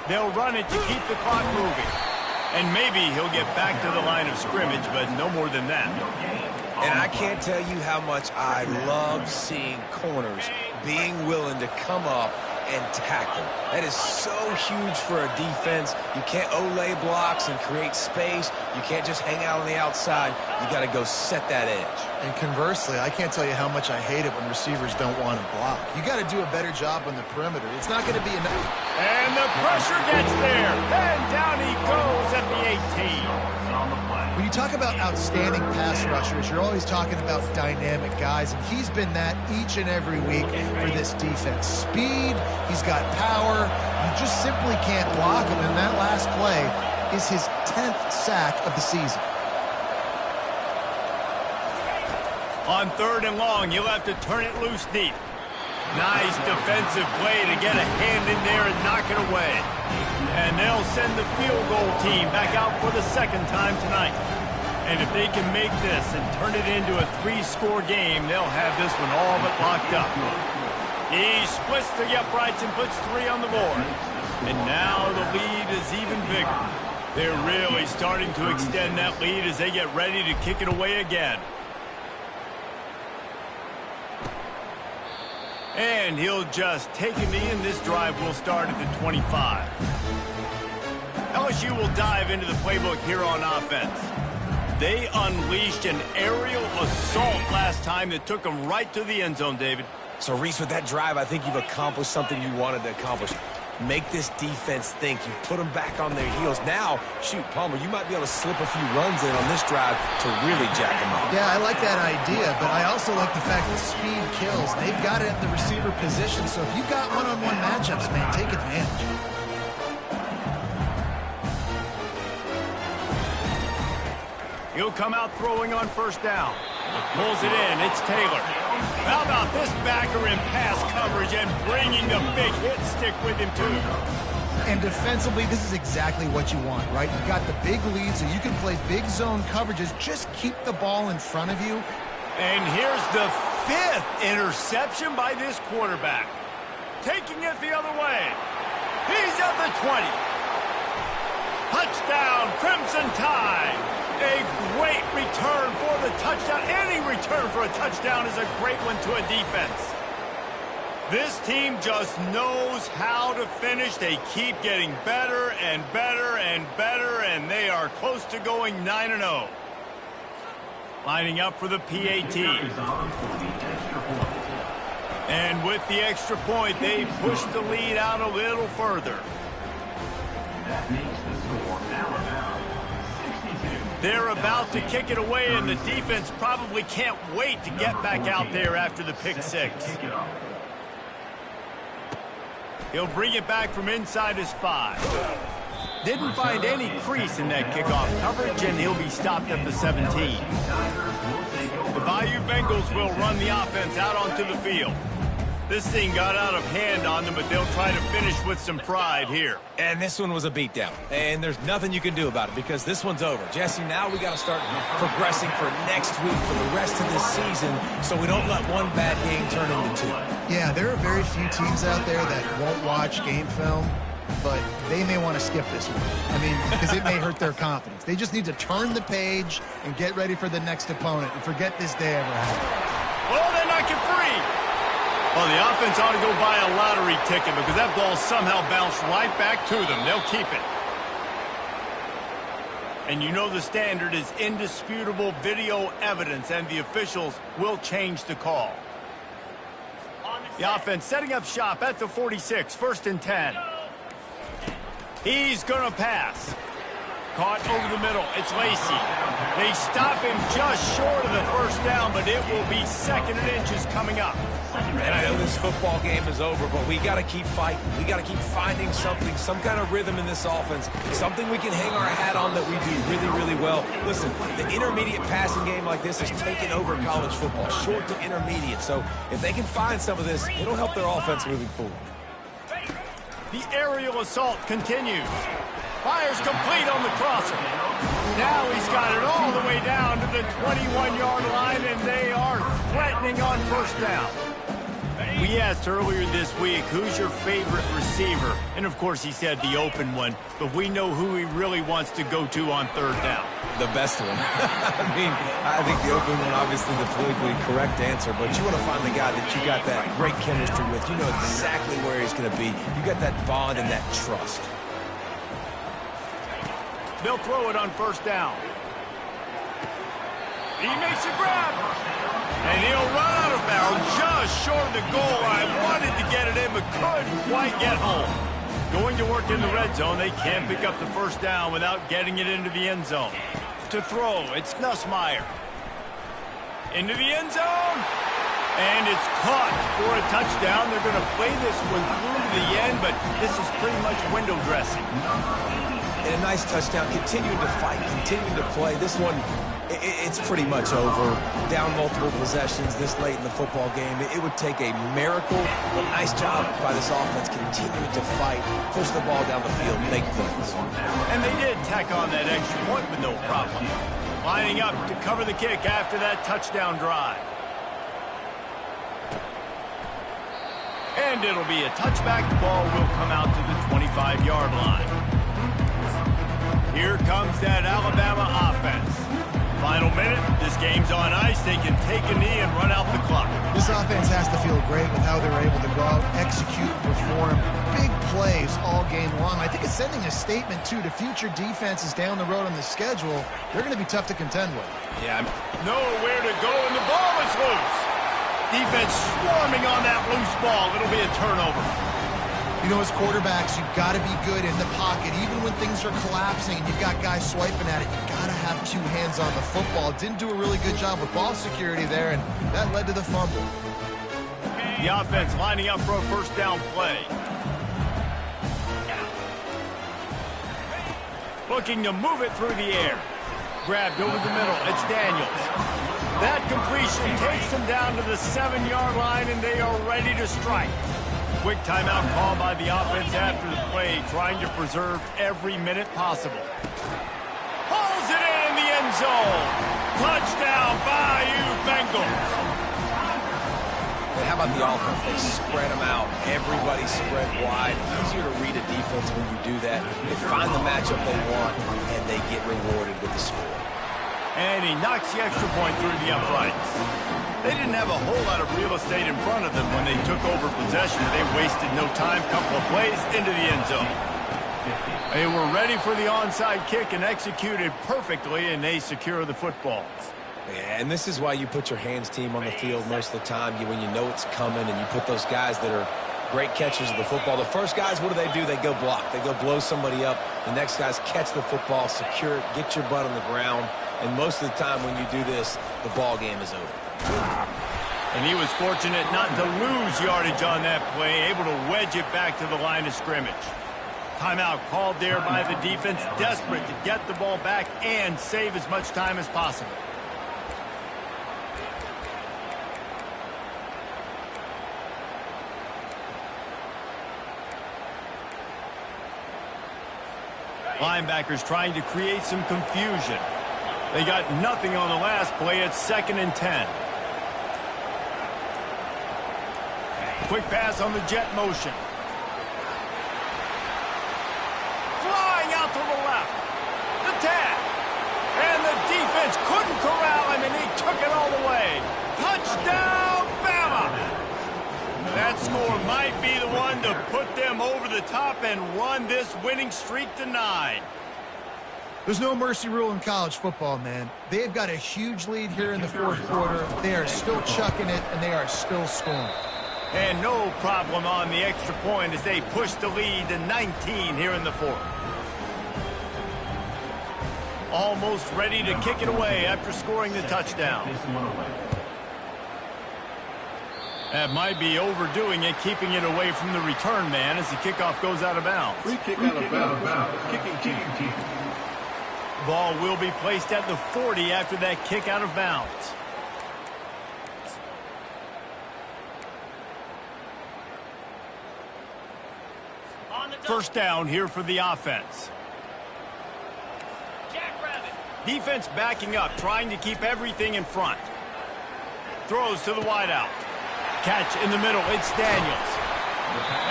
They'll run it to keep the clock moving. And maybe he'll get back to the line of scrimmage, but no more than that. And I can't tell you how much I love seeing corners being willing to come up and tackle. That is so huge for a defense. You can't olay blocks and create space. You can't just hang out on the outside. You got to go set that edge. And conversely, I can't tell you how much I hate it when receivers don't want to block. You got to do a better job on the perimeter. It's not going to be enough. And the pressure gets there. And down he goes at the 18. When you talk about outstanding pass rushers, you're always talking about dynamic guys, and he's been that each and every week for this defense. Speed, he's got power, you just simply can't block him, and that last play is his 10th sack of the season. On 3rd and long, you'll have to turn it loose deep. Nice defensive play to get a hand in there and knock it away. And they'll send the field goal team back out for the 2nd time tonight. And if they can make this and turn it into a 3-score game, they'll have this one all but locked up. He splits the uprights and puts 3 on the board. And now the lead is even bigger. They're really starting to extend that lead as they get ready to kick it away again. And he'll just take a knee, and this drive will start at the 25. LSU will dive into the playbook here on offense. They unleashed an aerial assault last time that took them right to the end zone, David. So, Reese, with that drive, I think you've accomplished something you wanted to accomplish. Make this defense think. You put them back on their heels. Now, shoot, Palmer, you might be able to slip a few runs in on this drive to really jack them up. Yeah, I like that idea, but I also like the fact that speed kills. They've got it at the receiver position, so if you've got one-on-one matchups, man, take advantage. He'll come out throwing on first down. Pulls it in. It's Taylor. How about this backer in pass coverage and bringing the big hit stick with him, too? And defensively, this is exactly what you want, right? You've got the big lead, so you can play big zone coverages. Just keep the ball in front of you. And here's the 5th interception by this quarterback. Taking it the other way. He's at the 20. Touchdown, Crimson Tide. A great return for the touchdown. Any return for a touchdown is a great one to a defense. This team just knows how to finish. They keep getting better and better and better, and they are close to going 9-0. Lining up for the PAT. And with the extra point, they push the lead out a little further. That makes the score Alabama 62. They're about to kick it away, and the defense probably can't wait to get back out there after the pick six. He'll bring it back from inside his 5. Didn't find any crease in that kickoff coverage, and he'll be stopped at the 17. The Bayou Bengals will run the offense out onto the field. This thing got out of hand on them, but they'll try to finish with some pride here. And this one was a beatdown. And there's nothing you can do about it because this one's over. Jesse, now we got to start progressing for next week for the rest of this season so we don't let one bad game turn into 2. Yeah, there are very few teams out there that won't watch game film, but they may want to skip this one. I mean, because it may hurt their confidence. They just need to turn the page and get ready for the next opponent and forget this day ever happened. Oh, they're not get free. Well, the offense ought to go buy a lottery ticket because that ball somehow bounced right back to them. They'll keep it. And you know the standard is indisputable video evidence, and the officials will change the call. The offense setting up shop at the 46, 1st and 10. He's going to pass. Caught over the middle. It's Lacy. They stop him just short of the first down, but it will be 2nd and inches coming up. And I know this football game is over, but we got to keep fighting. We got to keep finding something, some kind of rhythm in this offense, something we can hang our hat on that we do really, really well. Listen, the intermediate passing game like this has taken over college football, short to intermediate. So if they can find some of this, it'll help their offense moving forward. The aerial assault continues. Fires complete on the crosser. Now he's got it all the way down to the 21-yard line, and they are threatening on first down. We asked earlier this week, who's your favorite receiver? And, of course, he said the open one, but we know who he really wants to go to on 3rd down. The best one. I mean, I think the open one, obviously the politically correct answer, but you want to find the guy that you got that great chemistry with. You know exactly where he's going to be. You got that bond and that trust. They'll throw it on first down. He makes a grab. And he'll run out of bounds just short of the goal line. Wanted to get it in, but couldn't quite get home. Going to work in the red zone. They can't pick up the first down without getting it into the end zone. To throw, it's Nussmeier. Into the end zone. And it's caught for a touchdown. They're going to play this one through to the end, but this is pretty much window dressing. And a nice touchdown, continuing to fight, continuing to play. This one, it's pretty much over. Down multiple possessions this late in the football game. It would take a miracle. A nice job by this offense continuing to fight, push the ball down the field, make plays. And they did tack on that extra point with no problem. Lining up to cover the kick after that touchdown drive. And it'll be a touchback. The ball will come out to the 25-yard line. Here comes that Alabama offense. Final minute, this game's on ice. They can take a knee and run out the clock. This offense has to feel great with how they're able to go out, execute, perform big plays all game long. I think it's sending a statement, too, to future defenses down the road on the schedule. They're going to be tough to contend with. Yeah, nowhere to go, and the ball is loose. Defense swarming on that loose ball. It'll be a turnover. You know, as quarterbacks, you've got to be good in the pocket. Even when things are collapsing and you've got guys swiping at it, you've got to have two hands on the football. Didn't do a really good job with ball security there, and that led to the fumble. The offense lining up for a first down play. Looking to move it through the air. Grabbed over the middle. It's Daniels. That completion takes them down to the 7-yard line, and they are ready to strike. Quick timeout call by the offense after the play, trying to preserve every minute possible. Pulls it in the end zone. Touchdown, Bayou Bengals. How about the offense? They spread them out. Everybody spread wide. Easier to read a defense when you do that. They find the matchup they want, and they get rewarded with the score. And he knocks the extra point through the uprights. They didn't have a whole lot of real estate in front of them when they took over possession. They wasted no time. Couple of plays into the end zone. They were ready for the onside kick and executed perfectly, and they secure the footballs. Yeah, and this is why you put your hands team on the field most of the time. When you know it's coming, and you put those guys that are great catchers of the football. The first guys, what do? They go block. They go blow somebody up. The next guys catch the football, secure it, get your butt on the ground. And most of the time when you do this, the ball game is over. And he was fortunate not to lose yardage on that play, able to wedge it back to the line of scrimmage. Timeout called there by the defense, desperate to get the ball back and save as much time as possible. Linebackers trying to create some confusion. They got nothing on the last play. It's 2nd and 10. Quick pass on the jet motion. Flying out to the left. The tag. And the defense couldn't corral him, and he took it all the way. Touchdown, Bama! That score might be the one to put them over the top and run this winning streak to 9. There's no mercy rule in college football, man. They've got a huge lead here in the fourth quarter. They are still chucking it, and they are still scoring. And no problem on the extra point as they push the lead to 19 here in the fourth. Almost ready to kick it away after scoring the touchdown. That might be overdoing it, keeping it away from the return man as the kickoff goes out of bounds. Free kick out of bounds. Kicking team. Ball will be placed at the 40 after that kick out of bounds. First down here for the offense. Defense backing up, trying to keep everything in front. Throws to the wideout. Catch in the middle, it's Daniels.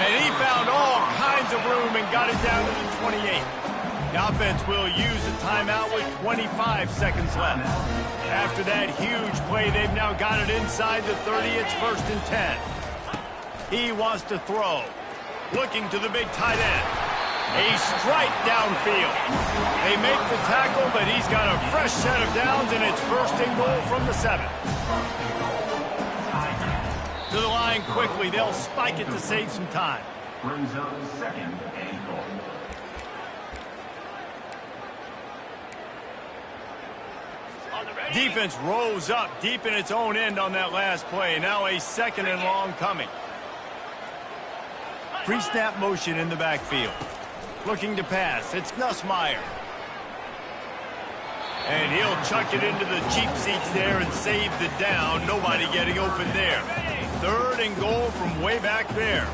And he found all kinds of room and got it down to the 28. The offense will use a timeout with 25 seconds left. After that huge play, they've now got it inside the 30. It's 1st and 10. He wants to throw. Looking to the big tight end. A strike downfield. They make the tackle, but he's got a fresh set of downs, and it's 1st and goal from the 7. To the line quickly. They'll spike it to save some time. Brings up 2nd and goal. Defense rose up deep in its own end on that last play. Now a 2nd and long coming. Pre-snap motion in the backfield. Looking to pass. It's Nussmeier. And he'll chuck it into the cheap seats there and save the down. Nobody getting open there. 3rd and goal from way back there.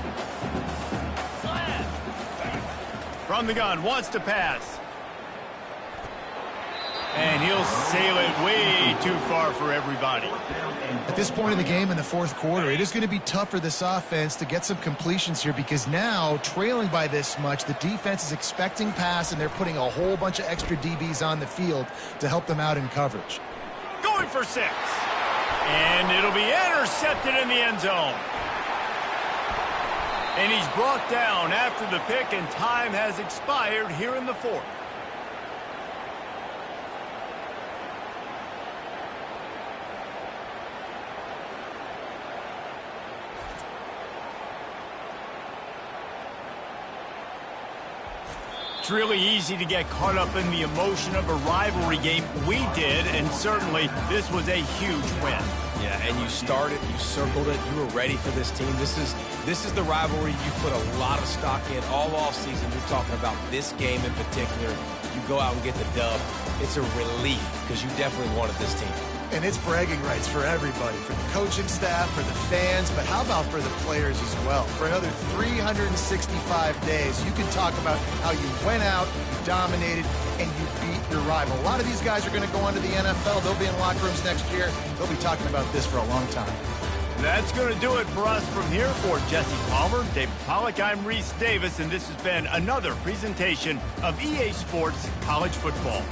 From the gun, wants to pass. And he'll sail it way too far for everybody. At this point in the game in the fourth quarter, it is going to be tough for this offense to get some completions here because now, trailing by this much, the defense is expecting pass, and they're putting a whole bunch of extra DBs on the field to help them out in coverage. Going for 6. And it'll be intercepted in the end zone. And he's brought down after the pick, and time has expired here in the fourth. It's really easy to get caught up in the emotion of a rivalry game. We did, and certainly this was a huge win. Yeah, and you started, you circled it, you were ready for this team. This is the rivalry you put a lot of stock in all offseason. You're talking about this game in particular. You go out and get the dub. It's a relief because you definitely wanted this team. And it's bragging rights for everybody, for the coaching staff, for the fans, but how about for the players as well? For another 365 days, you can talk about how you went out, you dominated, and you beat your rival. A lot of these guys are going to go on to the NFL. They'll be in locker rooms next year. They'll be talking about this for a long time. That's going to do it for us from here. For Jesse Palmer, David Pollack, I'm Reese Davis, and this has been another presentation of EA Sports College Football.